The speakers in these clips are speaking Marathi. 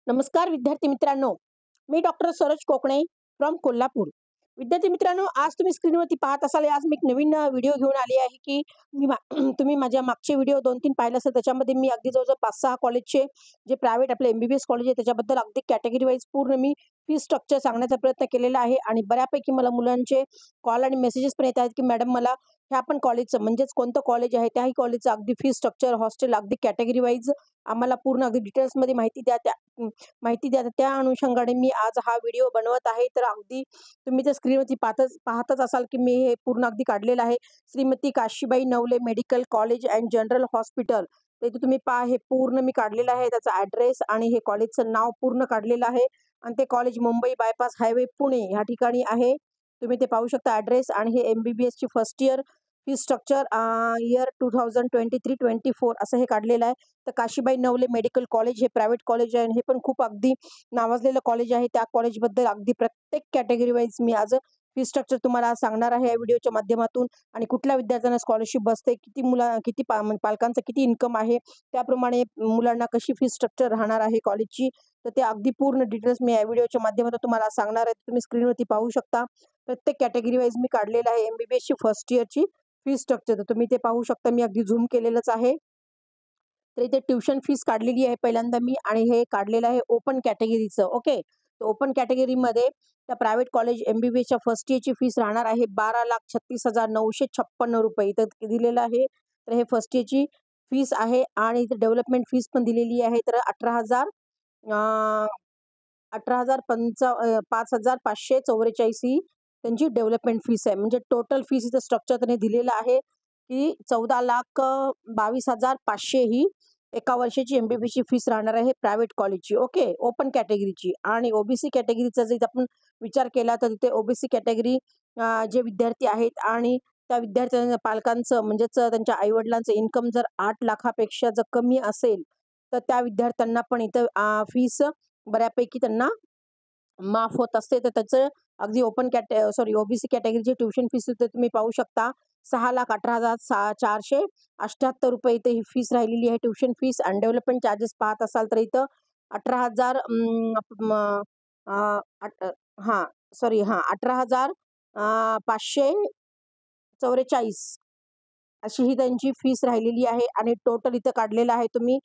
नमस्कार विद्यार्थी मित्रांनो, मी डॉक्टर सरोज कोकणे फ्रॉम कोल्हापूर. विद्यार्थी मित्रांनो, आज तुम्ही स्क्रीनवरती पाहत असाल, आज मी एक नवीन व्हिडिओ घेऊन आली आहे, की तुम्ही माझ्या मागचे व्हिडिओ 2-3 पाहिले असेल. त्याच्यामध्ये मी अगदी जवळ-जवळ 5-6 कॉलेजचे जे प्रायव्हेट आपले एम-बी-बी-एस कॉलेज आहे, त्याच्याबद्दल अगदी कॅटेगरी वाईज पूर्ण मी फी स्ट्रक्चर सांगण्याचा प्रयत्न केलेला आहे आणि बऱ्यापैकी मला मुलांचे कॉल आणि मेसेजेस पण येत आहेत, की मॅडम मला ह्या पण कॉलेजचं म्हणजेच कोणतं कॉलेज आहे, त्याही कॉलेजचं अगदी फी स्ट्रक्चर, हॉस्टेल अगदी कॅटेगरी वाईज आम्हाला पूर्ण अगदी डिटेल्समध्ये माहिती द्या. माहिती द्या. तर त्या अनुषंगाने मी आज हा व्हिडिओ बनवत आहे. तर अगदी तुम्ही त्या स्क्रीनवरती पाहतच असाल, की मी हे पूर्ण अगदी काढलेलं आहे. Shrimati Kashibai Navale medical college and general hospital. तर इथे तुम्ही पहा, हे पूर्ण मी काढलेलं आहे. त्याचा ॲड्रेस आणि हे कॉलेजचं नाव पूर्ण काढलेलं आहे आणि ते college Mumbai bypass highway Pune ह्या ठिकाणी आहे. तुम्ही ते पाहू शकता ॲड्रेस आणि हे एम-बी-बी-एसची first year fee structure year 2023-24 असं हे काढलेलं आहे. तर काशीबाई नवले मेडिकल कॉलेज हे प्रायव्हेट कॉलेज आहे आणि हे पण खूप अगदी नावाजलेलं कॉलेज आहे. त्या कॉलेजबद्दल अगदी प्रत्येक कॅटेगरी वाईज मी आज फी स्ट्रक्चर तुम्हाला आज सांगणार आहे या व्हिडिओच्या माध्यमातून आणि कुठल्या विद्यार्थ्यांना स्कॉलरशिप बसते, किती पालकांचं किती इन्कम आहे, त्याप्रमाणे मुलांना कशी फी स्ट्रक्चर राहणार आहे कॉलेजची. तर ते अगदी पूर्ण डिटेल्स मी या व्हिडिओच्या माध्यमातून तुम्हाला सांगणार आहे. तुम्ही स्क्रीनवरती पाहू शकता. प्रत्येक कॅटेगरी वाईज मी काढलेलं आहे. एम-बी-बी-एसची फर्स्ट इयरची फी स्ट्रक्चर तर तुम्ही ते पाहू शकता. मी अगदी झूम केलेलंच आहे. तर इथे ट्युशन फीस काढलेली आहे पहिल्यांदा मी आणि हे काढलेलं आहे ओपन कॅटेगरीचं. ओके. तर ओपन कॅटेगरीमध्ये त्या प्रायव्हेट कॉलेज एम-बी-बी-एसच्या फर्स्ट इयरची फीस राहणार आहे ₹12,36,956 इथं दिलेलं आहे. तर हे फर्स्ट इयरची फीस आहे आणि इथे डेव्हलपमेंट फीस पण दिलेली आहे. तर 18,000 5,544 ही त्यांची डेव्हलपमेंट फीस आहे. म्हणजे टोटल फीस इथं स्ट्रक्चर त्यांनी दिलेलं आहे, की 14,22,500 ही एका वर्षाची एम-बी-बी-एसची फीस राहणार आहे प्रायव्हेट कॉलेजची. ओके. ओपन कॅटेगरीची आणि ओ-बी-सी कॅटेगरीचा जर आपण विचार केला तर तिथे ओ-बी-सी कॅटेगरी जे विद्यार्थी आहेत आणि त्या विद्यार्थ्यांच्या पालकांचं म्हणजेच त्यांच्या आई-वडिलांचं इन्कम जर 8 लाखापेक्षा जर कमी असेल, तर त्या विद्यार्थ्यांना पण इथं फीस बऱ्यापैकी त्यांना माफ होत असते. तर त्याचं अगदी ओ-बी-सी कॅटेगरीची ट्युशन फीस इथे तुम्ही पाहू शकता. ₹6,18,478 इथे ही फीस राहिलेली आहे ट्युशन फीस आणि डेव्हलपमेंट चार्जेस पाहत असाल तर इथं 18,000 हां, सॉरी 18,000 544 अशी ही त्यांची फीस राहिलेली आहे आणि टोटल इथं काढलेलं आहे तुम्ही.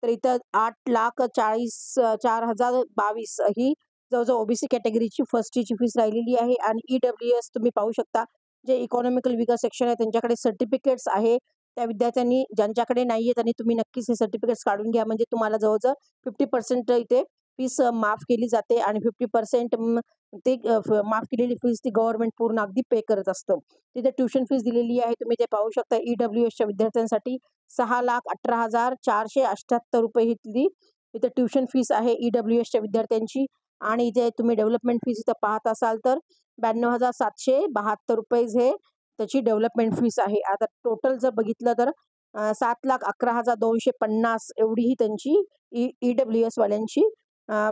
तर इथं 8,40,4,022 ही जवळ-जवळ ओ-बी-सी कॅटेगरीची फर्स्ट इयरची फीस राहिलेली आहे आणि ई-डब्ल्यू-एस तुम्ही पाहू शकता. जे इकॉनॉमिकल वीकर सेक्शन आहे त्यांच्याकडे सर्टिफिकेट्स आहे. त्या विद्यार्थ्यांनी ज्यांच्याकडे नाहीये त्यांनी तुम्ही नक्कीच हे सर्टिफिकेट्स काढून घ्या. म्हणजे तुम्हाला जवळ-जवळ 50% इथे फीस माफ केली जाते आणि 50% ते माफ केलेली फीस ती गव्हर्नमेंट पूर्ण अगदी पे करत असतं. तिथे ट्युशन फीस दिलेली आहे. तुम्ही ते पाहू शकता. ई-डब्ल्यू-एसच्या विद्यार्थ्यांसाठी ₹6,18,478 इथली इथे ट्युशन फीस आहे ई-डब्ल्यू-एसच्या विद्यार्थ्यांची आणि इथे तुम्ही डेव्हलपमेंट फीस इथं पाहत असाल तर ₹92,772 हे त्याची डेव्हलपमेंट फीस आहे. आता टोटल जर बघितलं तर 7,11,250 एवढी ही त्यांची ई-डब्ल्यू-एस वाल्यांची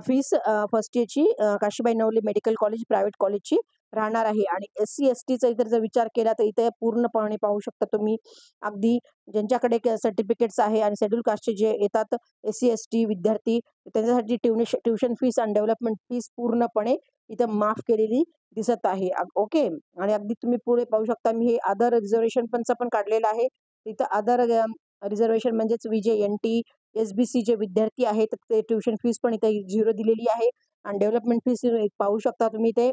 फीस फर्स्ट इयरची Kashibai Navale medical college private कॉलेजची राहणार आहे आणि एस-सी, एस-टीचा इतर जर विचार केला तर इथे पूर्णपणे पाहू शकता तुम्ही अगदी ज्यांच्याकडे सर्टिफिकेट्स आहे आणि शेड्यूल कास्टचे जे येतात एस-सी, एस-टी विद्यार्थी त्यांच्यासाठी ट्युशन फीस आणि डेव्हलपमेंट फीस पूर्णपणे इथं माफ केलेली दिसत आहे. ओके. आणि अगदी तुम्ही पुढे पाहू शकता मी हे अदर रिझर्वेशन पण काढलेलं आहे. इथं अदर रिझर्वेशन म्हणजेच विजे, एन-टी, एस-बी-सी जे विद्यार्थी आहेत ते ट्युशन फीस पण इथे 0 दिलेली आहे आणि डेव्हलपमेंट फीस पाहू शकता तुम्ही ते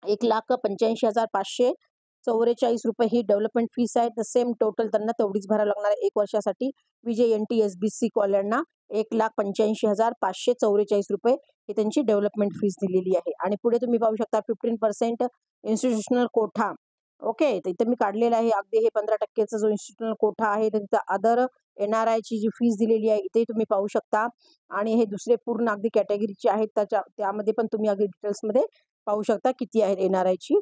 ₹1,85,544 ही डेव्हलपमेंट फीस आहे. तर सेम टोटल त्यांना तेवढीच भरावी लागणार आहे 1 वर्षासाठी. विजय एन-टी, एस-बी-सी वाल्यांना ₹1,85,544 ही त्यांची डेव्हलपमेंट फीस दिलेली आहे आणि पुढे तुम्ही पाहू शकता 15% इन्स्टिट्यूशनल कोठा. ओके. तर इथं मी काढलेलं आहे अगदी हे 15% जो इन्स्टिट्यूशनल कोठा आहे तर तिथं अदर एन-आर-आयची जी फीस दिलेली आहे इथे तुम्ही पाहू शकता आणि हे दुसरे पूर्ण अगदी कॅटेगरीचे आहेत त्यामध्ये पण तुम्ही अगदी डिटेल्समध्ये पाहू शकता किती आहे एन-आर-आयची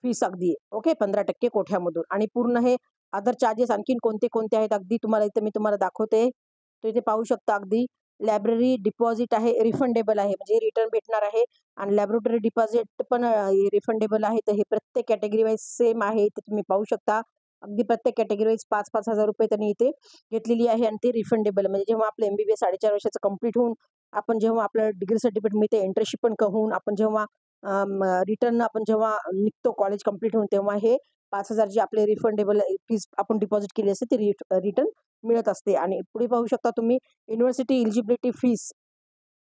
फीस अगदी. ओके. 15% कोठ्यामधून आणि पूर्ण हे अदर चार्जेस आणखीन कोणते आहेत अगदी तुम्हाला इथे मी तुम्हाला दाखवते. तर इथे पाहू शकता अगदी लायब्ररी डिपॉझिट आहे रिफंडेबल आहे म्हणजे रिटर्न भेटणार आहे आणि लॅबोरेटरी डिपॉझिट पण रिफंडेबल आहे. तर हे प्रत्येक कॅटेगरी वाईज सेम आहे. तर तुम्ही पाहू शकता अगदी प्रत्येक कॅटेगरी वाईज ₹5,000-5,000 त्यांनी इथे घेतलेली आहे आणि ते रिफंडेबल म्हणजे जेव्हा आपलं एम-बी-बी-एस 4.5 वर्षाचं कंप्लीट होऊन आपण जेव्हा आपलं डिग्री सर्टिफिकेट मिळते, इंटर्नशिप पण होऊन आपण जेव्हा रिटर्न आपण जेव्हा निघतो कॉलेज कंप्लीट होऊन, तेव्हा हे 5,000 जी आपले रिफंडेबल फीस आपण डिपॉझिट केली असते, ती रिटर्न मिळत असते. आणि पुढे पाहू शकता तुम्ही युनिव्हर्सिटी एलिजिबिलिटी फीस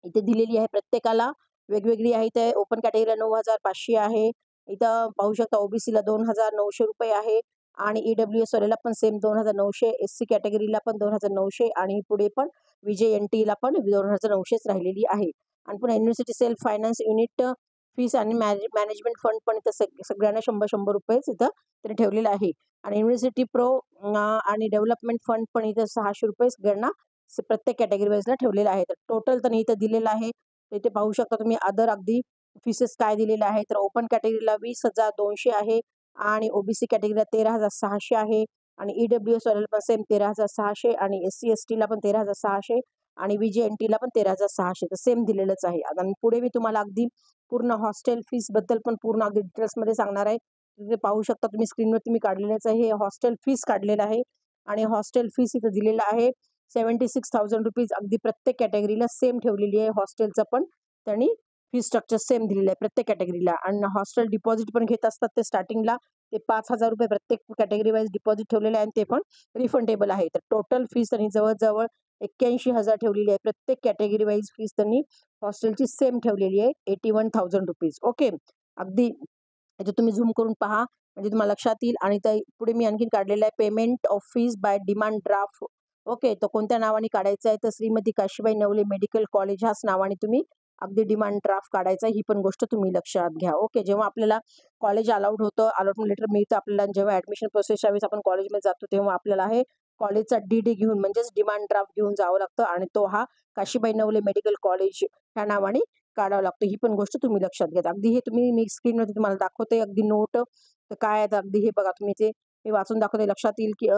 इथे दिलेली आहे प्रत्येकाला वेगवेगळी आहे. ते ओपन कॅटेगरीला 9,500 आहे. इथं पाहू शकता ओबीसीला 2,900 आहे आणि ईडब्ल्यूएस वाल्याला पण सेम 2,900, एससी कॅटेगरीला पण 2,900 आणि पुढे पण व्हीजेएनटीला पण 2,900च राहिलेली आहे. आणि पुन्हा university self finance unit fees आणि मॅनेजमेंट फंड पण इथं सगळ्यांना ₹100 इथं त्यांनी ठेवलेलं आहे. आणि युनिव्हर्सिटी प्रो आणि डेव्हलपमेंट फंड पण इथं ₹600 सगळ्यांना प्रत्येक कॅटेगरी वाईजला ठेवलेलं आहे. तर टोटल तर इथं दिलेलं आहे. तर इथे पाहू शकता तुम्ही अदर अगदी फीसेस काय दिलेले आहे. तर ओपन कॅटेगरीला 20,200 आहे आणि ओबीसी कॅटेगरीला 13,600 आहे आणि ईडब्ल्यूएस वाल्याला पण सेम 13,600 आणि एससी एसटीला पण 13,600 आणि व्हीजेएनटीला पण 13,600 तर सेम दिलेलंच आहे. आणि पुढे मी तुम्हाला अगदी पूर्ण हॉस्टेल फीस बद्दल पण पूर्ण अगदी डिटेल्समध्ये सांगणार आहे. तिथे पाहू शकता तुम्ही स्क्रीनवरती मी काढलेलंच आहे. हे हॉस्टेल फीस काढलेलं आहे आणि हॉस्टेल फीस इथं दिलेलं आहे ₹76,000 अगदी प्रत्येक कॅटेगरीला सेम ठेवलेली आहे. हॉस्टेलचं पण त्यांनी फी स्ट्रक्चर सेम दिलेलं आहे प्रत्येक कॅटेगरीला आणि हॉस्टेल डिपॉझिट पण घेत असतात ते स्टार्टिंगला ते ₹5,000 प्रत्येक कॅटेगरी वाईज डिपॉझिट ठेवलेले आहे आणि ते पण रिफंडेबल आहे. तर टोटल फीस त्यांनी जवळ-जवळ 81,000 ठेवलेली आहे. प्रत्येक कॅटेगरी वाईज फीस त्यांनी हॉस्टेलची सेम ठेवलेली आहे ₹81,000 ओके. अगदी याच्यात तुम्ही झूम करून पहा म्हणजे तुम्हाला लक्षात येईल. आणि पुढे मी आणखीन काढलेलं आहे payment of fees by demand draft. Okay, तो कोणत्या नावाने काढायचा आहे तर श्रीमती काशीबाई नवले मेडिकल कॉलेज ह्याच नावाने तुम्ही अगदी डिमांड ड्राफ्ट काढायचा ही पण गोष्ट तुम्ही लक्षात घ्या. ओके, जेव्हा आपल्याला कॉलेज अलाउड होतं, अलॉटमेंट लेटर मिळतं आपल्याला, जेव्हा ऍडमिशन प्रोसेसच्या वेळेस आपण कॉलेजमध्ये जातो तेव्हा आपल्याला हे कॉलेजचा डीडी घेऊन म्हणजेच डिमांड ड्राफ्ट घेऊन जावं लागतं आणि तो हा काशीबाई नवले मेडिकल कॉलेज ह्या नावाने काढावं लागतं. ही पण गोष्ट तुम्ही लक्षात घ्या. अगदी हे तुम्ही मी स्क्रीनवरती तुम्हाला दाखवते अगदी नोट तर काय आहे अगदी हे बघा तुम्ही ते मी वाचून दाखवते लक्षात येईल की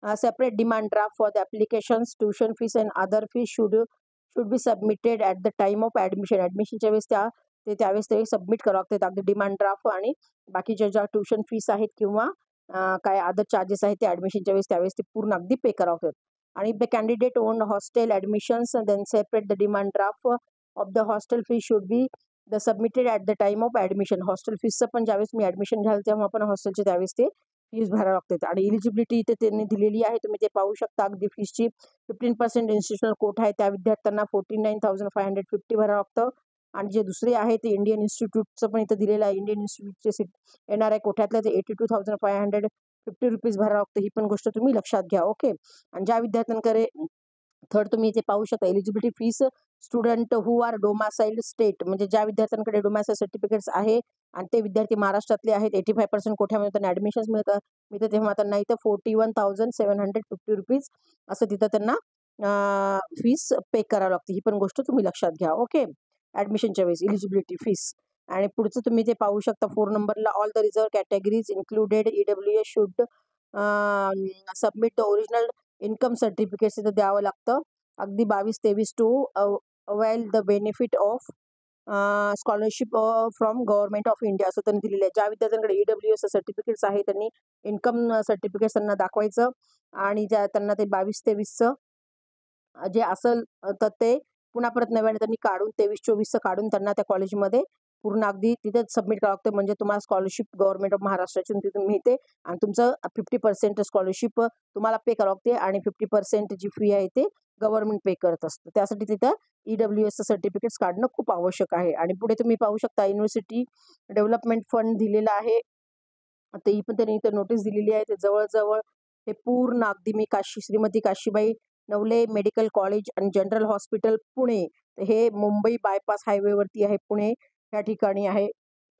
separate demand draft for the applications, tuition fees and other fees should be submitted at the time of admission. ॲडमिशनच्या वेळेस त्यावेळेस ते सबमिट करावं लागतात अगदी डिमांड ड्राफ्ट आणि बाकीच्या ज्या ट्युशन फीस आहेत किंवा काय अदर चार्जेस आहेत ते ॲडमिशनच्या वेळेस त्यावेळेस ते पूर्ण अगदी पे करावं लागतात. आणि the candidate own hostel admissions then separate the demand draft of the hostel fee should be the submitted at the time of admission. Hostel फीसचं पण ज्यावेळेस मी ॲडमिशन घ्याल तेव्हा पण हॉस्टेलचे त्यावेळेस ते फीस भरावं लागते. आणि इलिजिबिलिटी इथे त्यांनी दिलेली आहे तुम्ही ते पाहू शकता अगदी फीसची 15% इन्स्टिट्यूशनल कोट आहे त्या विद्यार्थ्यांना 49,550 भरावं लागतं. आणि जे दुसरे आहे ते इंडियन इन्स्टिट्यूटचं पण इथं दिलेलं आहे. इंडियन इन्स्टिट्यूटचे येणार आहे कोठ्यातलं ते ₹82,550 भरावं लागतं. ही पण गोष्ट तुम्ही लक्षात घ्या. ओके, आणि ज्या विद्यार्थ्यांकडे थर्ड तुम्ही इथे पाहू शकता eligibility fees student who are domiciled state म्हणजे ज्या विद्यार्थ्यांकडे डोमासाइल सर्टिफिकेट्स आहे आणि ते विद्यार्थी महाराष्ट्रातले आहेत 85% कोठ्यामध्ये त्यांना ॲडमिशन्स मिळतं तेव्हा त्यांना इथं ₹41,750 असं तिथं त्यांना फीस पे करावं लागते. ही पण गोष्ट तुम्ही लक्षात घ्या. ओके, ॲडमिशनच्या वेळेस इलिजिबिलिटी फीस. आणि पुढचं तुम्ही ते पाहू शकता 4 नंबरला all the reserve categories included EWS should submit the original income certificates इथं द्यावं लागतं. अगदी 22-23 to avail the benefit of scholarship from government of India असं त्यांनी दिलेलं आहे. ज्या विद्यार्थ्यांकडे ईडब्ल्यूएस सर्टिफिकेट्स आहे त्यांनी इन्कम सर्टिफिकेट्स त्यांना दाखवायचं आणि त्यांना ते 22-23चं जे असेल तर ते पुन्हा परत नव्याने त्यांनी काढून 23-24चं काढून त्यांना त्या कॉलेजमध्ये पूर्ण अगदी तिथेच सबमिट करावं लागतं म्हणजे तुम्हाला स्कॉलरशिप गव्हर्नमेंट ऑफ महाराष्ट्राची तिथून मिळते आणि तुमचं 50% स्कॉलरशिप तुम्हाला पे करावं लागते आणि 50% जी फी आहे ते गव्हर्नमेंट पे करत असतं. त्यासाठी तिथं ईडब्ल्यूएसचं सर्टिफिकेट्स काढणं खूप आवश्यक आहे. आणि पुढे तुम्ही पाहू शकता युनिव्हर्सिटी डेव्हलपमेंट फंड दिलेला आहे. आता ही पण त्यांनी इथं नोटीस दिलेली आहे. ते जवळ हे पूर्ण अगदी मी श्रीमती काशीबाई नवले मेडिकल कॉलेज आणि जनरल हॉस्पिटल पुणे हे मुंबई बायपास हायवेवरती आहे पुणे या ठिकाणी आहे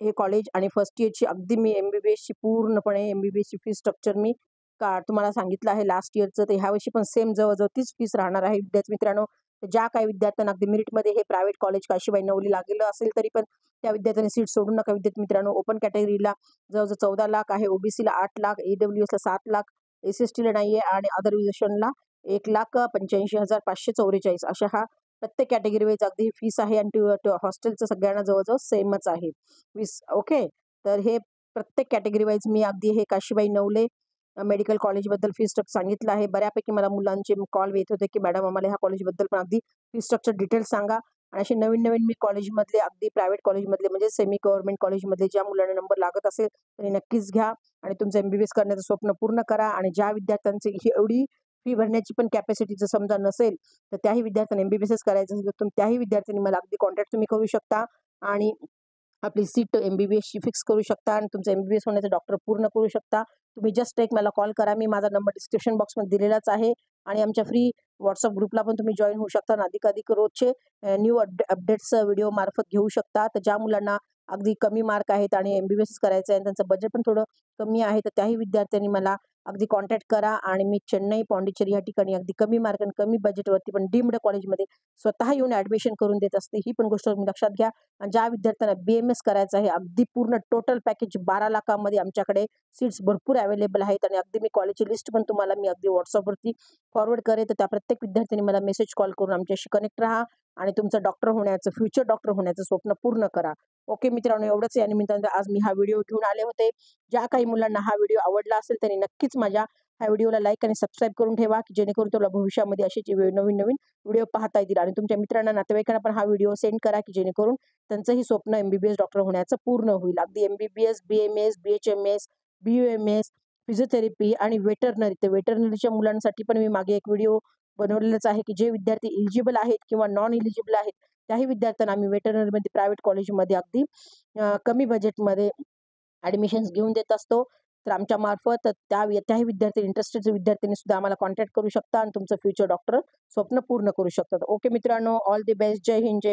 हे कॉलेज. आणि फर्स्ट इयरची अगदी मी MBBSची पूर्णपणे MBBSची फी स्ट्रक्चर मी तुम्हाला सांगितलं आहे लास्ट इयरचं. तर ह्यावर्षी पण सेम जवळजवळ तीच फीस राहणार आहे. विद्यार्थी मित्रांनो, ज्या काही विद्यार्थ्यांना अगदी मेरिटमध्ये हे प्रायव्हेट कॉलेज काशीबाई नवले लागलेलं असेल तरी पण त्या विद्यार्थ्यांनी सीट सोडू नका. विद्यार्थी मित्रांनो, ओपन कॅटेगरीला जवळजवळ 14 लाख आहे, ओबीसीला 8 लाख, ईडब्ल्यूएसला 7 लाख, SSTला नाहीये आणि अदर रिझर्वेशनला 1,85,544 अशा हा प्रत्येक कॅटेगरी वाईज अगदी फीस आहे. आणि हॉस्टेलचं सगळ्यांना जवळजवळ सेमच आहे फीस. ओके, तर हे प्रत्येक कॅटेगरी वाईज मी अगदी हे काशीबाई नवले मेडिकल कॉलेजबद्दल फी स्ट्रक्चर सांगितलं आहे. बऱ्यापैकी मला मुलांचे कॉल येत होते, की मॅडम आम्हाला ह्या कॉलेजबद्दल पण अगदी फी स्ट्रक्चर डिटेल्स सांगा. आणि असे नवीन-नवीन मी कॉलेजमधले अगदी प्रायव्हेट कॉलेजमधले म्हणजे सेमी गव्हर्नमेंट कॉलेजमधले ज्या मुलांना नंबर लागत असेल त्यांनी नक्कीच घ्या आणि तुमचं MBBS करण्याचं स्वप्न पूर्ण करा. आणि ज्या विद्यार्थ्यांची ही एवढी फी भरण्याची पण कॅपॅसिटी जर समजा नसेल, तर त्याही विद्यार्थ्यांना MBBS करायचं असेल, तर त्याही विद्यार्थ्यांनी मला अगदी कॉन्टॅक्ट तुम्ही करू शकता आणि आपली सीट MBBSची फिक्स करू शकता आणि तुमचं MBBS होण्याचं डॉक्टर पूर्ण करू शकता. तुम्ही जस्ट एक मला कॉल करा. मी माझा नंबर डिस्क्रिप्शन बॉक्समध्ये दिलेलाच आहे आणि आमच्या फ्री WhatsApp ग्रुपला पण तुम्ही जॉइन होऊ शकता आणि अधिकाधिक रोजचे न्यू अपडेट्स व्हिडिओ मार्फत घेऊ शकता. तर ज्या मुलांना अगदी कमी मार्क आहेत आणि MBBS करायचं आहे आणि त्यांचं बजेट पण थोडं कमी आहे, तर त्याही विद्यार्थ्यांनी मला अगदी कॉन्टॅक्ट करा. आणि मी चेन्नई, पॉंडिचेरी या ठिकाणी अगदी कमी मार्क आणि कमी बजेटवरती पण डीम्ड कॉलेजमध्ये स्वतः येऊन ॲडमिशन करून देत असते. ही पण गोष्ट तुम्ही लक्षात घ्या. आणि ज्या विद्यार्थ्यांना BMS करायचं आहे, अगदी पूर्ण टोटल पॅकेज 12 लाखामध्ये आमच्याकडे सीट्स भरपूर अवेलेबल आहेत आणि अगदी मी कॉलेजची लिस्ट पण तुम्हाला मी अगदी WhatsAppवरती फॉरवर्ड करेन. तर त्या प्रत्येक विद्यार्थ्यांनी मला मेसेज कॉल करून आमच्याशी कनेक्ट राहा आणि तुमचं डॉक्टर होण्याचं, फ्युचर डॉक्टर होण्याचं स्वप्न पूर्ण करा. ओके मित्रांनो, एवढंच या निमित्तानं आज मी हा व्हिडिओ घेऊन आले होते. ज्या काही मुलांना हा व्हिडिओ आवडला असेल त्यांनी नक्कीच माझ्या ह्या व्हिडिओला लाईक आणि सबस्क्राईब करून ठेवा, की जेणेकरून तुला भविष्यामध्ये असे नवीन-नवीन व्हिडिओ पाहता येतील. आणि तुमच्या मित्रांना, नातेवाईकांना पण हा व्हिडिओ सेंड करा, की जेणेकरून त्यांचंही स्वप्न MBBS डॉक्टर होण्याचं पूर्ण होईल. अगदी MBBS, BMS, BHMS, BUMS, physiotherapy आणि वेटरनरी. तर वेटरनरीच्या मुलांसाठी पण मी मागे एक व्हिडिओ बनवलेलाच आहे, की जे विद्यार्थी एलिजिबल आहेत किंवा नॉन एलिजिबल आहेत, त्याही विद्यार्थ्यांना आम्ही वेटरनरीमध्ये प्रायव्हेट कॉलेजमध्ये अगदी कमी बजेटमध्ये ॲडमिशन्स घेऊन देत असतो. तर आमच्या मार्फत त्याही इंटरेस्टेड विद्यार्थ्यांनी सुद्धा आम्हाला कॉन्टॅक्ट करू शकता आणि तुमचं फ्युचर डॉक्टर स्वप्न पूर्ण करू शकतात. ओके मित्रांनो, ऑल द बेस्ट. जय हिंद, जय